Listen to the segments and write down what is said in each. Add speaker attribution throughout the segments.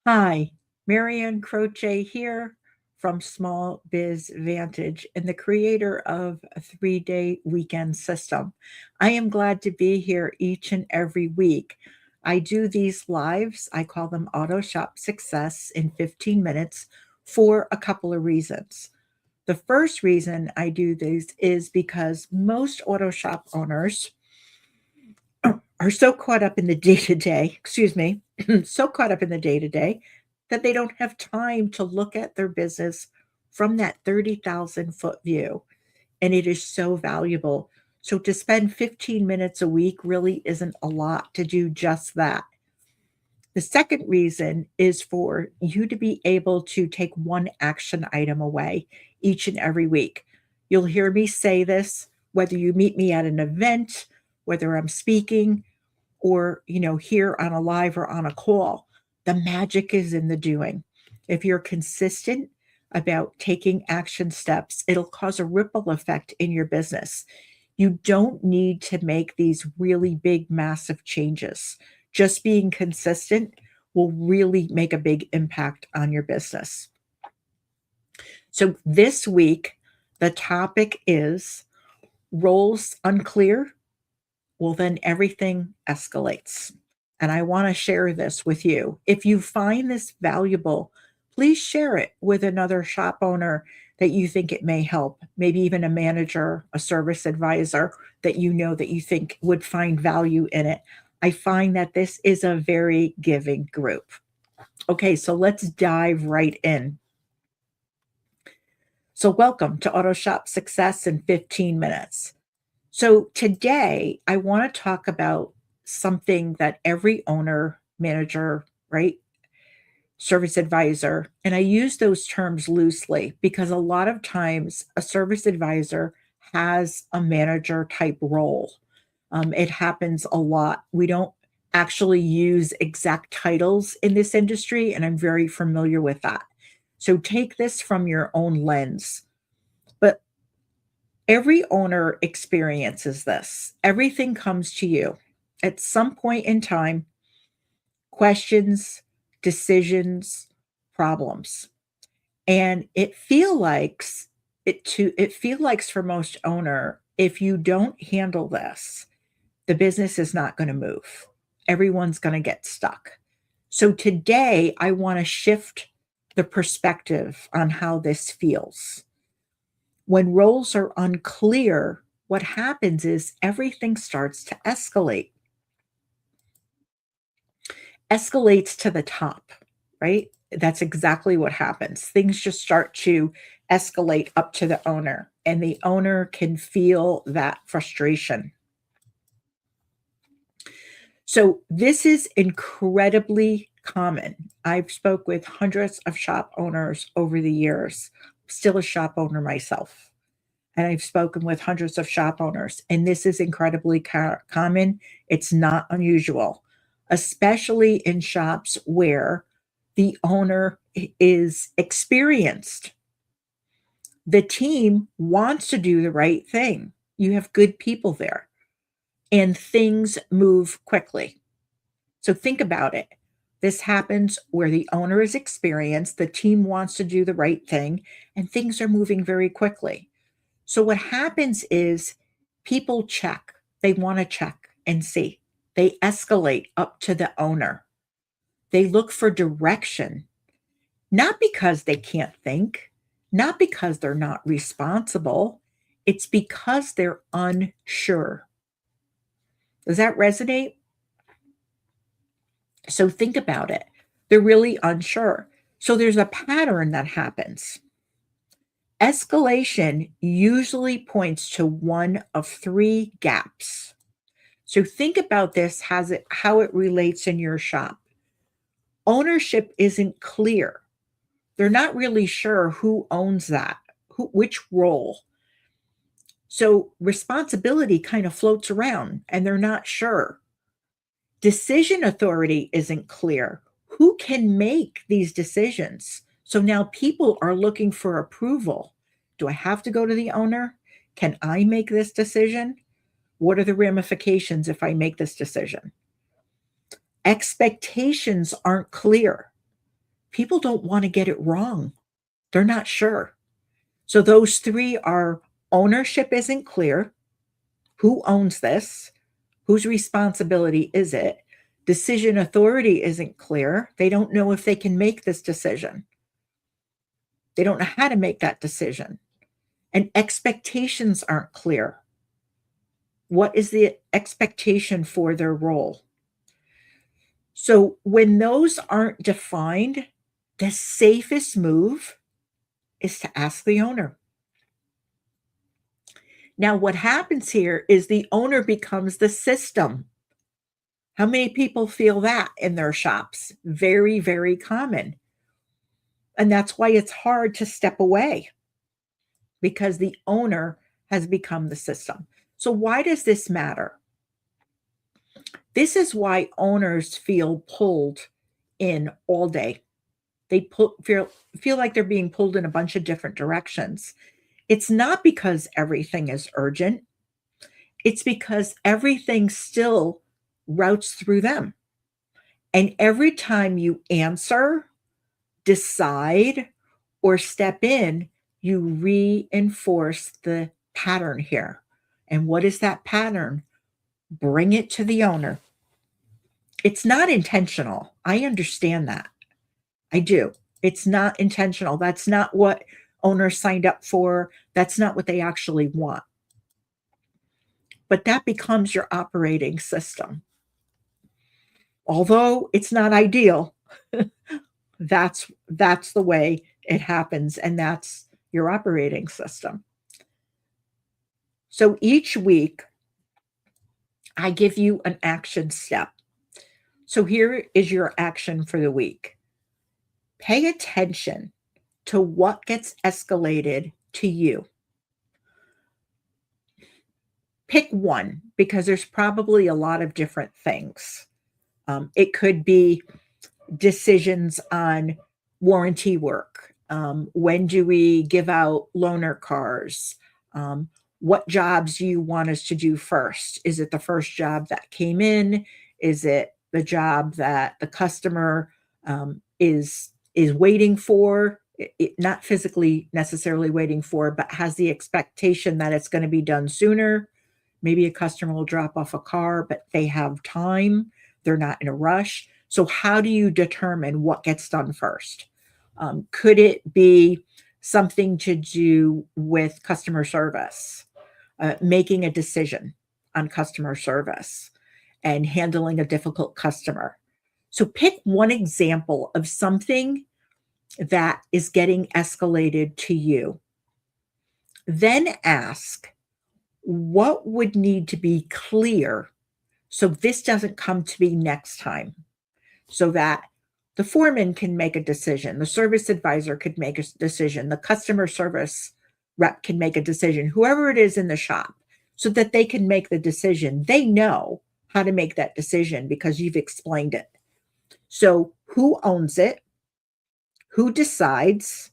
Speaker 1: Hi, Marianne Croce here from Small Biz Vantage and the creator of a 3-day weekend system. I am glad to be here each and every week. I do these lives, I call them Auto Shop Success in 15 minutes for a couple of reasons. The first reason I do these is because most auto shop owners are so caught up in the day to day, excuse me, so caught up in the day to day that they don't have time to look at their business from that 30,000-foot view. And it is so valuable. So to spend 15 minutes a week really isn't a lot to do just that. The second reason is for you to be able to take one action item away each and every week. You'll hear me say this whether you meet me at an event, whether I'm speaking, or here on a live or on a call. The magic is in the doing. If you're consistent about taking action steps, it'll cause a ripple effect in your business. You don't need to make these really big massive changes. Just being consistent will really make a big impact on your business. So this week the topic is roles unclear, well, then everything escalates. And I want to share this with you. If you find this valuable, please share it with another shop owner that you think it may help, maybe even a manager, a service advisor that that you think would find value in it. I find that this is a very giving group. Okay, so let's dive right in. So, welcome to Auto Shop Success in 15 minutes. So today I want to talk about something that every owner, manager, right, service advisor, and I use those terms loosely because a lot of times a service advisor has a manager type role. It happens a lot. We don't actually use exact titles in this industry, and I'm very familiar with that. So take this from your own lens. But every owner experiences this. Everything comes to you at some point in time, questions, decisions, problems. And it feel like for most owner, if you don't handle this, the business is not going to move. Everyone's going to get stuck. So today I want to shift the perspective on how this feels. When roles are unclear, what happens is everything starts to escalate. Escalates to the top, right? That's exactly what happens. Things just start to escalate up to the owner, and the owner can feel that frustration. So this is incredibly common. I've spoke with hundreds of shop owners over the years. Still a shop owner myself. And I've spoken with hundreds of shop owners, and this is incredibly common. It's not unusual, especially in shops where the owner is experienced. The team wants to do the right thing. You have good people there, and things move quickly. So think about it. This happens where the owner is experienced, the team wants to do the right thing, and things are moving very quickly. So what happens is people check. They want to check and see. They escalate up to the owner. They look for direction, not because they can't think, not because they're not responsible. It's because they're unsure. Does that resonate? So think about it. They're really unsure. So there's a pattern that happens. Escalation usually points to one of three gaps. So think about this how it relates in your shop. Ownership isn't clear. They're not really sure who owns that, which role. So responsibility kind of floats around and they're not sure. Decision authority isn't clear. Who can make these decisions? So now people are looking for approval. Do I have to go to the owner? Can I make this decision? What are the ramifications if I make this decision? Expectations aren't clear. People don't want to get it wrong. They're not sure. So those three are: ownership isn't clear. Who owns this? Whose responsibility is it? Decision authority isn't clear. They don't know if they can make this decision. They don't know how to make that decision. And expectations aren't clear. What is the expectation for their role? So when those aren't defined, the safest move is to ask the owner. Now, what happens here is the owner becomes the system. How many people feel that in their shops? Very, very common. And that's why it's hard to step away, because the owner has become the system. So, why does this matter? This is why owners feel pulled in all day. Feel like they're being pulled in a bunch of different directions. It's not because everything is urgent. It's because everything still routes through them. And every time you answer, decide, or step in, you reinforce the pattern here. And what is that pattern? Bring it to the owner. It's not intentional. I understand that. I do. It's not intentional. That's not what owners signed up for. That's not what they actually want. But that becomes your operating system. Although it's not ideal, that's the way it happens, and that's your operating system. So each week I give you an action step. So here is your action for the week. Pay attention to what gets escalated to you. Pick one, because there's probably a lot of different things. It could be decisions on warranty work. When do we give out loaner cars? What jobs do you want us to do first? Is it the first job that came in? Is it the job that the customer is waiting for? Not physically necessarily waiting for, but has the expectation that it's going to be done sooner. Maybe a customer will drop off a car, but they have time. They're not in a rush. So how do you determine what gets done first? Could it be something to do with customer service, making a decision on customer service and handling a difficult customer? So pick one example of something that is getting escalated to you. Then ask, what would need to be clear so this doesn't come to me next time? So that the foreman can make a decision, the service advisor could make a decision, the customer service rep can make a decision, whoever it is in the shop, so that they can make the decision. They know how to make that decision because you've explained it. So who owns it? Who decides?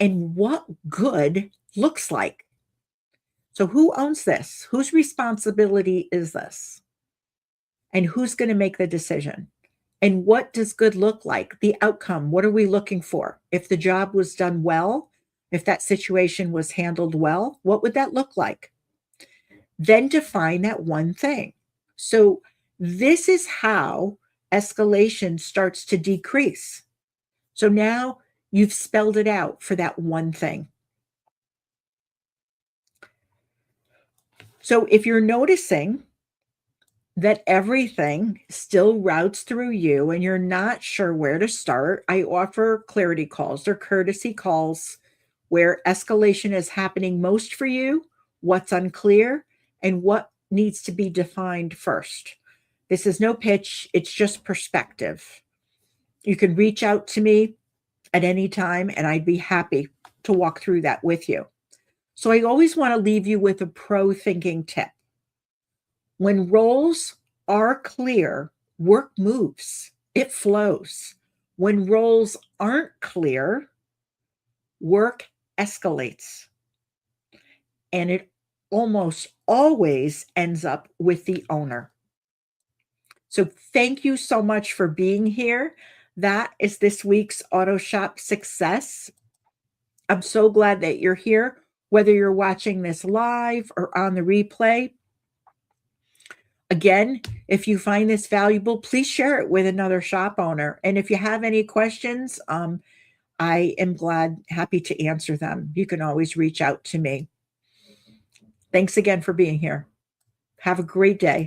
Speaker 1: And what good looks like? So who owns this? Whose responsibility is this? And who's going to make the decision? And what does good look like? The outcome, what are we looking for? If the job was done well, if that situation was handled well, what would that look like? Then define that one thing. So this is how escalation starts to decrease. So now you've spelled it out for that one thing. So if you're noticing that everything still routes through you and you're not sure where to start, I offer clarity calls. They're courtesy calls where escalation is happening most for you, what's unclear, and what needs to be defined first. This is no pitch, it's just perspective. You can reach out to me at any time, and I'd be happy to walk through that with you. So I always want to leave you with a pro thinking tip. When roles are clear, work moves, it flows. When roles aren't clear, work escalates. And it almost always ends up with the owner. So thank you so much for being here. that is this week's Auto Shop success. I'm so glad that you're here, whether you're watching this live or on the replay. Again, if you find this valuable, please share it with another shop owner. And if you have any questions, I am happy to answer them. You can always reach out to me. Thanks again for being here. Have a great day.